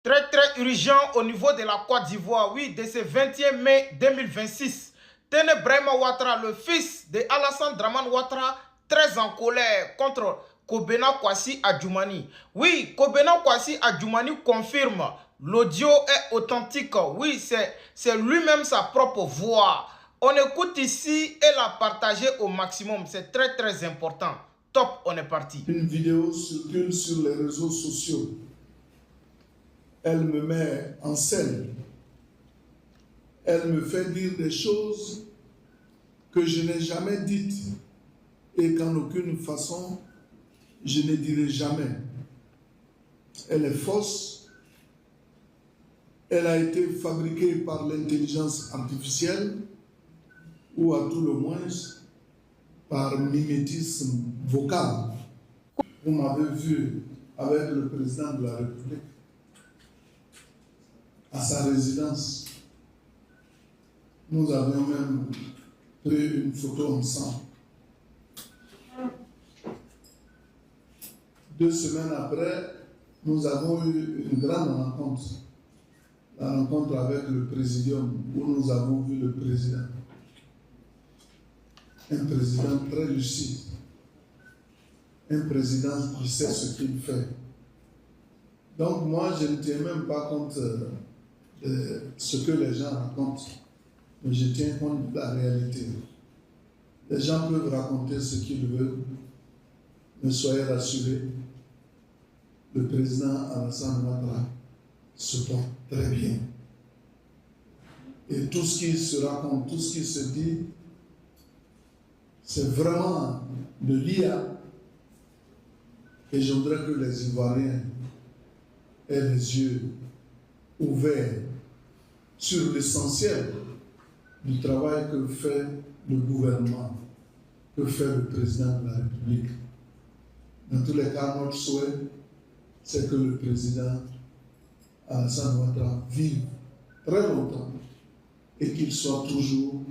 Très urgent au niveau de la Côte d'Ivoire, oui, de ce 21 mai 2026. Tene Brahima Ouattara, le fils de Alassane Draman Ouattara, très en colère contre Kobena Kwasi Adjoumani. Oui, Kobena Kwasi Adjoumani confirme, l'audio est authentique. Oui, c'est lui-même sa propre voix. On écoute ici et la partager au maximum. C'est très important. Top, on est parti. Une vidéo circule sur les réseaux sociaux. Elle me met en scène. Elle me fait dire des choses que je n'ai jamais dites et qu'en aucune façon je ne dirai jamais. Elle est fausse. Elle a été fabriquée par l'intelligence artificielle ou à tout le moins par mimétisme vocal. Vous m'avez vu avec le président de la République à sa résidence. Nous avions même pris une photo ensemble. 2 semaines après, nous avons eu une grande rencontre. La rencontre avec le présidium où nous avons vu le président. Un président très lucide. Un président qui sait ce qu'il fait. Donc moi, je ne tiens même pas compte de ce que les gens racontent, mais je tiens compte de la réalité. Les gens peuvent raconter ce qu'ils veulent, mais soyez rassurés, le président Alassane Ouattara se porte très bien. Et tout ce qui se raconte, tout ce qui se dit, c'est vraiment de l'IA. Et je voudrais que les Ivoiriens aient les yeux ouverts sur l'essentiel du travail que fait le gouvernement, que fait le président de la République. Dans tous les cas, notre souhait, c'est que le président Alassane Ouattara vive très longtemps et qu'il soit toujours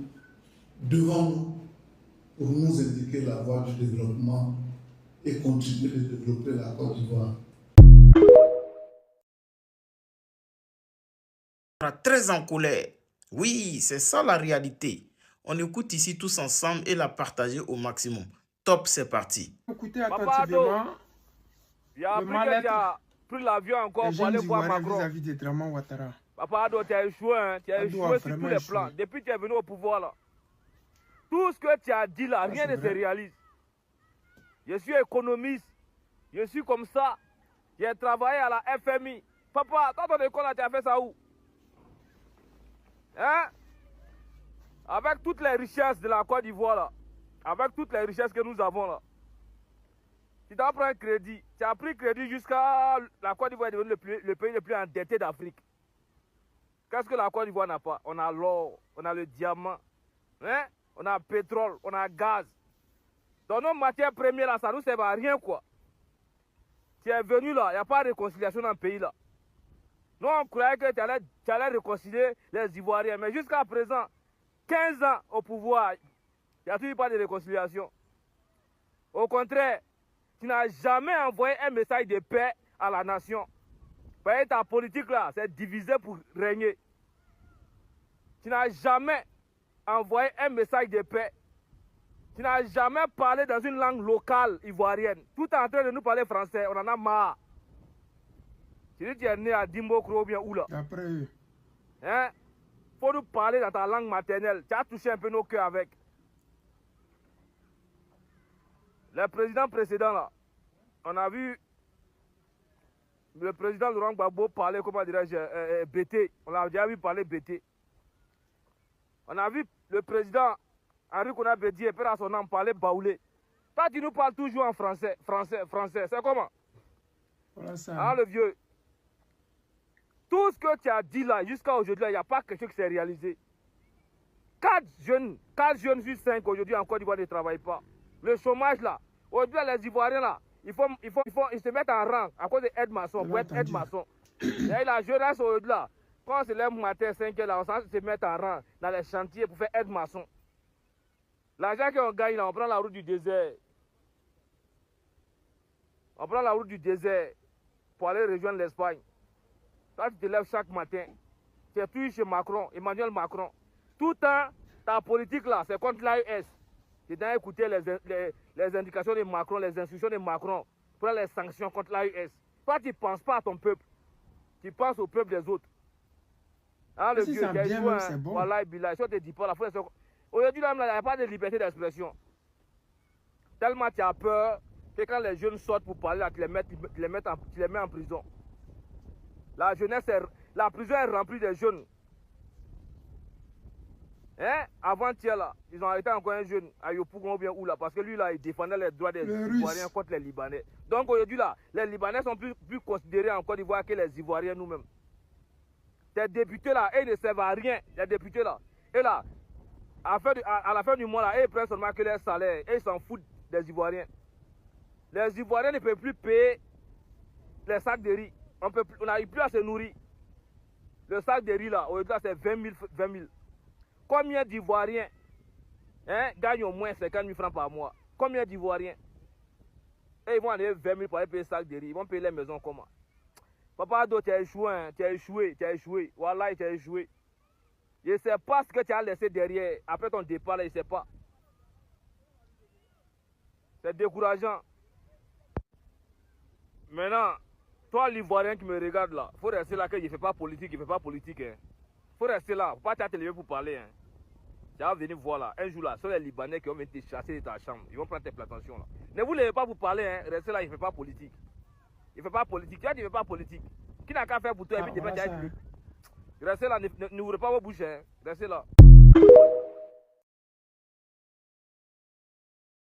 devant nous pour nous indiquer la voie du développement et continuer de développer la Côte d'Ivoire. Très en colère. Oui, c'est ça la réalité. On écoute ici tous ensemble et la partager au maximum. Top, c'est parti. Écoutez attentivement. Il a appris que tu as pris l'avion encore pour aller voir Macron. Vis-à-vis de Draman Ouattara. Papa Ado, tu as échoué, hein? Tu as échoué sur tous les plans. Depuis que tu es venu au pouvoir, là. Tout ce que tu as dit là, rien ne se réalise. Je suis économiste. Je suis comme ça. J'ai travaillé à la FMI. Papa, dans ton école, là, tu as fait ça où? Hein? Avec toutes les richesses de la Côte d'Ivoire, là. Avec toutes les richesses que nous avons, là. Tu dois prendre un crédit. Tu as pris crédit jusqu'à la Côte d'Ivoire est devenue le pays le plus endetté d'Afrique. Qu'est-ce que la Côte d'Ivoire n'a pas? On a l'or, on a le diamant, hein? On a le pétrole, on a le gaz. Dans nos matières premières, là, ça ne nous sert à rien, quoi. Tu es venu là, il n'y a pas de réconciliation dans le pays, là. Nous, on croyait que tu allais réconcilier les Ivoiriens. Mais jusqu'à présent, 15 ans au pouvoir, il n'y a toujours pas de réconciliation. Au contraire, tu n'as jamais envoyé un message de paix à la nation. Parce que ta politique là, c'est diviser pour régner. Tu n'as jamais envoyé un message de paix. Tu n'as jamais parlé dans une langue locale ivoirienne. Tout est en train de nous parler français, on en a marre. Tu dis que tu es né à Dimbokro ou bien où là? D'après eux. Hein? Faut nous parler dans ta langue maternelle. Tu as touché un peu nos cœurs avec. Le président précédent là, on a vu le président Laurent Gbagbo parler, comment dirais-je, BT. On a déjà vu parler BT. On a vu le président Henri Konan Bédié, et à son nom, parler baoulé. Toi, tu nous parles toujours en français, français. C'est comment? Ah, le vieux. Tout ce que tu as dit là, jusqu'à aujourd'hui, il n'y a pas quelque chose qui s'est réalisé. 4 jeunes sur 5 aujourd'hui en Côte d'Ivoire ne travaillent pas. Le chômage là, aujourd'hui les Ivoiriens là, ils se mettent en rang à cause des aides maçons, pour être aide maçon. Et la jeunesse aujourd'hui là, quand on se lève matin 5 heures là, on se met en rang dans les chantiers pour faire aide maçon. L'argent qu'on gagne là, on prend la route du désert. On prend la route du désert pour aller rejoindre l'Espagne. Toi, tu te lèves chaque matin. Tu es toujours chez Macron, Emmanuel Macron. Tout le temps, ta politique là, c'est contre l'AES. Tu dois écouter les indications de Macron, les instructions de Macron pour les sanctions contre l'AES. Toi, tu ne penses pas à ton peuple. Tu penses au peuple des autres. Hein, le si vieux, ça vient même, c'est bon. Voilà, Bilal, si on te dit pas, aujourd'hui, il n'y a pas de liberté d'expression. Tellement tu as peur que quand les jeunes sortent pour parler, là, tu les mets en prison. La jeunesse, la prison est remplie de jeunes. Hein? Avant-hier, là, ils ont arrêté encore un jeune à Yopougon ou bien où là, parce que lui, là, il défendait les droits des Ivoiriens contre les Libanais. Donc aujourd'hui, là, les Libanais sont plus considérés en Côte d'Ivoire que les Ivoiriens nous-mêmes. Ces députés là, ils ne servent à rien. Les députés là, et là, à la fin du mois là, ils prennent seulement que leur salaire et ils s'en foutent des Ivoiriens. Les Ivoiriens ne peuvent plus payer les sacs de riz. On n'arrive plus à se nourrir. Le sac de riz là, aujourd'hui c'est 20 000. Combien d'Ivoiriens gagnent au moins 50 000 francs par mois? Combien d'Ivoiriens? Et ils vont aller 20 000 pour aller payer le sac de riz. Ils vont payer les maisons comment? Papa Ado, tu as échoué, hein? Tu as échoué. Voilà, tu as échoué. Je ne sais pas ce que tu as laissé derrière. Après ton départ, là, je ne sais pas. C'est décourageant. Maintenant, toi, l'Ivoirien qui me regarde là, il faut rester là que je ne fais pas politique, Hein. Faut rester là, faut pas te lever pour parler. Hein. Tu vas venir voir là, un jour là, ce sont les Libanais qui vont venir te chasser de ta chambre. Ils vont prendre tes plantations là. Ne vous levez pas pour parler, hein. Restez là, il ne fait pas politique. Tu vois, il ne fait pas politique. Qui n'a qu'à faire pour toi et puis tu vas dire. Restez là, n'ouvrez pas vos bouches, hein. Restez là.